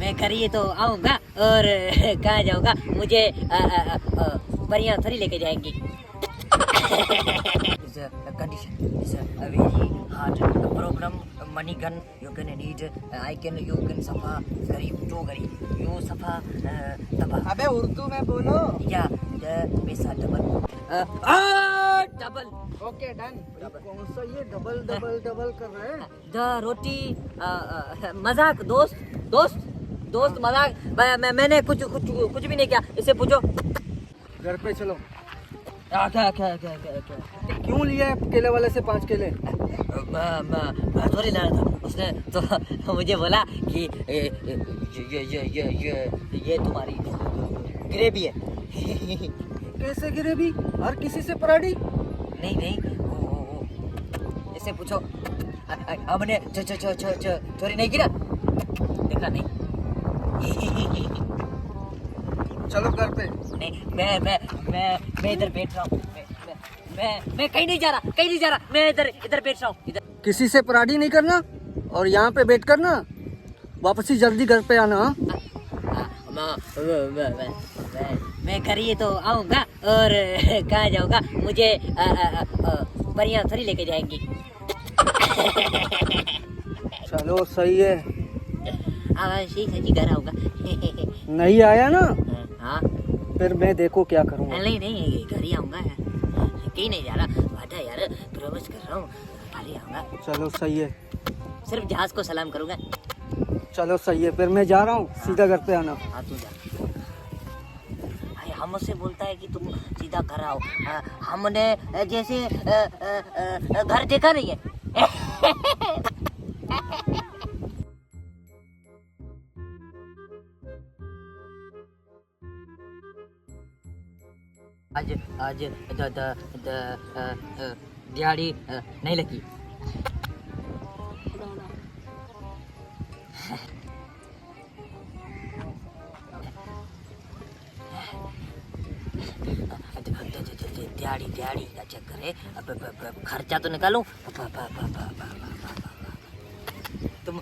मैं घर ही तो आऊंगा और कहाँ जाऊंगा, मुझे परियां थोड़ी लेके जाएंगी। It's a condition. It's a very hard problem. Money gun you can need. You can suffer गरीब तो गरीब you suffer तबाह। अबे उर्दू में बोलो। या पैसा डबल डबल। Okay done. कौन सा ये डबल डबल डबल कर रहे हैं? द रोटी मजाक दोस्त दोस्त दोस्त मजाक। मैंने कुछ भी नहीं किया, इससे पूछो। घर पे चलो। क्या क्यों लिया है केले वाले से 5 केले? मैं थोड़ी ला रहा था, उसने तो मुझे बोला कि ये तुम्हारी ग्रेवी है। कैसे ग्रेवी? हर किसी से पराठी? नहीं वो इससे पूछो। हमने चोरी नहीं की ना, देखा नहीं। चलो घर पे। नहीं मैं इधर बैठ रहा हूँ। मैं कहीं नहीं जा रहा, मैं इधर बैठ रहा हूँ इधर। किसी से पराठी नहीं करना और यहाँ पे बैठ करना। वापसी जल्दी घर पे आना। मैं घर ही तो आऊंगा और कहाँ जाऊंगा, मुझे परियां थोड़ी लेके जाएंगी। चलो सही है। ठीक है जी, घर आऊंगा। नहीं आया ना हाँ फिर मैं देखो क्या करूँगा। नहीं घर ही आऊंगा, कहीं नहीं जा रहा। वादा यार, प्रॉमिस कर रहा हूँ, घर ही आऊंगा। चलो सही है। सिर्फ जहाज को सलाम करूंगा। चलो सही है, फिर मैं जा रहा हूँ। सीधा घर पे आना। हाँ तू जा। हमसे बोलता है कि तुम सीधा घर आओ। हमने जैसे घर देखा नहीं है। आज दिहाड़ी नहीं लगी। दिहाड़ी का चक्कर है। अब खर्चा तो निकालूं। तुम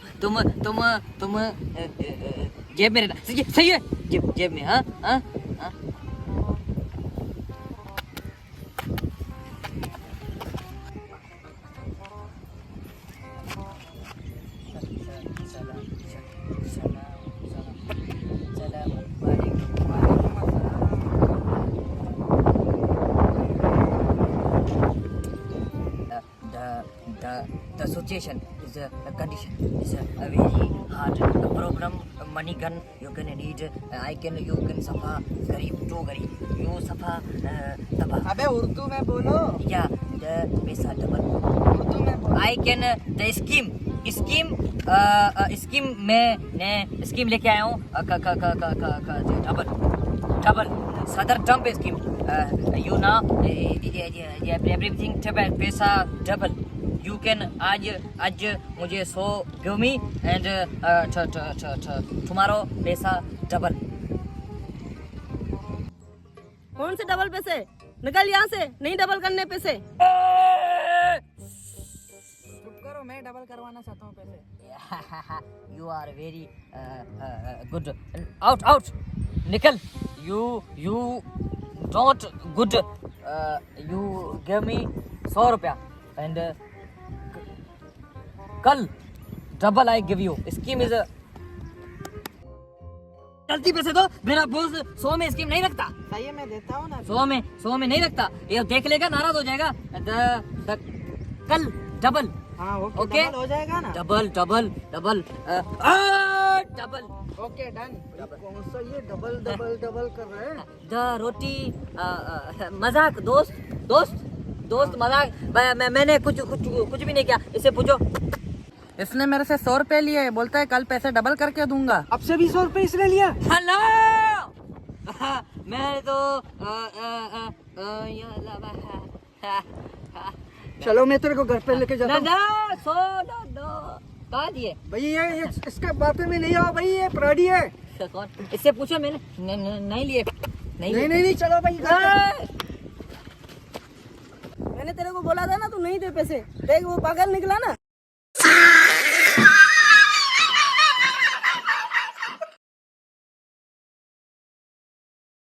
जेब में रहना। सही है, जेब में। हाँ। The situation is a condition. It's a very hard problem. Money gun you can need. You can suffer गरीब तो गरीब you suffer तबाह। अबे उर्दू में बोलो। या पैसा डबल। उर्दू में बोलो। I can the स्कीम मैं स्कीम लेके आया हूँ। डबल सदर टर्म स्कीम। यू ना एवरीथिंग पैसा डबल। यू कैन आज मुझे 100 गिव मी एंड टुमारो पैसा डबल। कौन से डबल पैसे? निकल यहाँ से, नहीं डबल करने पैसे। चुप करो, मैं डबल करवाना चाहता हूँ पैसे। You are very good. Out निकल। You don't good. You give me 100 रुपया and कल double I give you. Scheme is जल्दी पैसे दो। मेरा बॉस 100 में स्कीम नहीं रखता। सही है, मैं देता हूँ ना। 100 में नहीं रखता। ये देख लेगा, नाराज हो जाएगा। कल डबल। हाँ ओके डबल हो जाएगा ना। डबल। Okay done. कौन सा ये डबल डबल डबल कर रहे हैं? द रोटी मजाक दोस्त मजाक। मैंने कुछ भी नहीं किया, इससे पूछो। इसने मेरे से 100 रुपए लिए, बोलता है कल पैसे डबल करके दूंगा। अब से भी 100 रुपए इसने लिया। हेलो मैं तो चलो मैं तेरे को घर पे लेके जाता हूँ। कहा दिए भाई ये इसका बातें में नहीं आओ भाई, ये पराठी है। कौन? इससे पूछो। मैंने नहीं लिए। नहीं चलो भाई। मैंने तेरे को बोला था ना, तू नहीं दे पैसे। देख वो पागल निकला ना।